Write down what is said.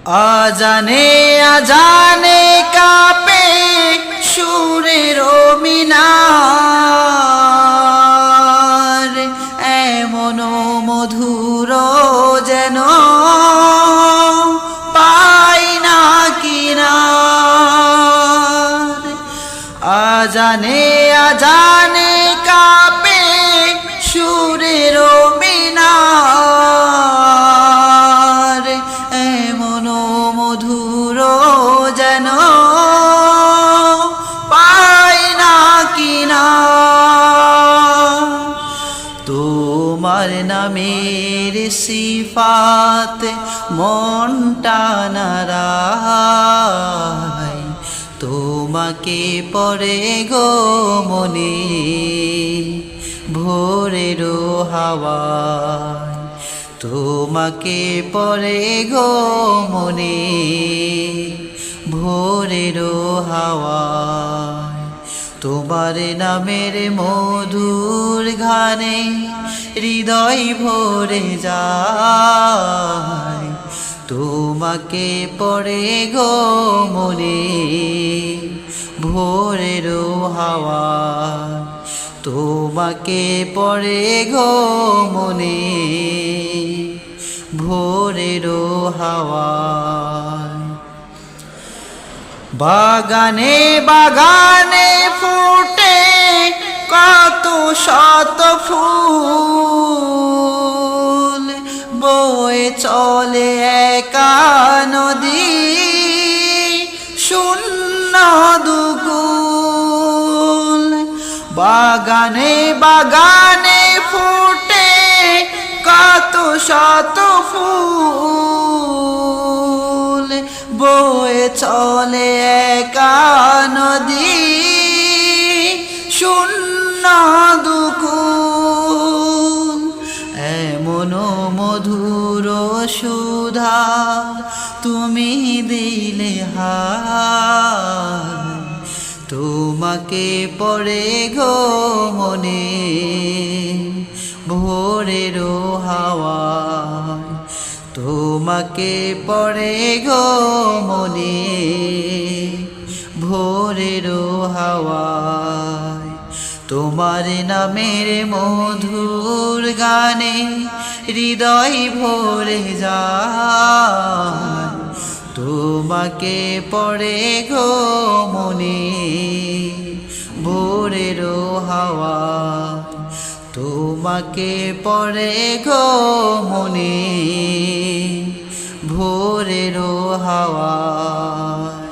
আজানে আজানে কাঁপে সুরের মিনার, এমন মধুর যেন পাই না কিনার। আজানে আজানে কাঁপে সুরের মিনার, এমন মধুর যেন পাই না কিনার। তোমার নামের সিফাত মনটা নারায়, তোমাকে পড়ে গো মনে ভোরের হাওয়ায়, তোমাকে পড়ে গো মনে ভোরের হাওয়ায়। তোমার নামের মধুর গানে হৃদয় ভরে যায়, তোমাকে পড়ে গো মনে ভোরের হাওয়ায়, তোমাকে পড়ে গো মনে ভোরের হাওয়ায়। বাগানে বাগানে ফুটে কত শত ফুল, বয়ে চলে একা নদী শূন্য দুকুল। বাগানে বাগানে ফুটে কত শত ফুল, বয়ে চলে একা নদী শূন্য দুকুল। এমন মধুর সুধা তুমি দিলে হায়, তোমাকে পড়ে গো মনে ভোরের হাওয়ায়, তোমাকে পড়ে গো মনে ভোরের হাওয়ায়। তোমার নামের মধুর গানে হৃদয় ভরে যায়, তোমাকে পড়ে গো মনে ভোরের হাওয়ায়, তোমাকে পড়ে গো মনে ভোরের হাওয়ায়।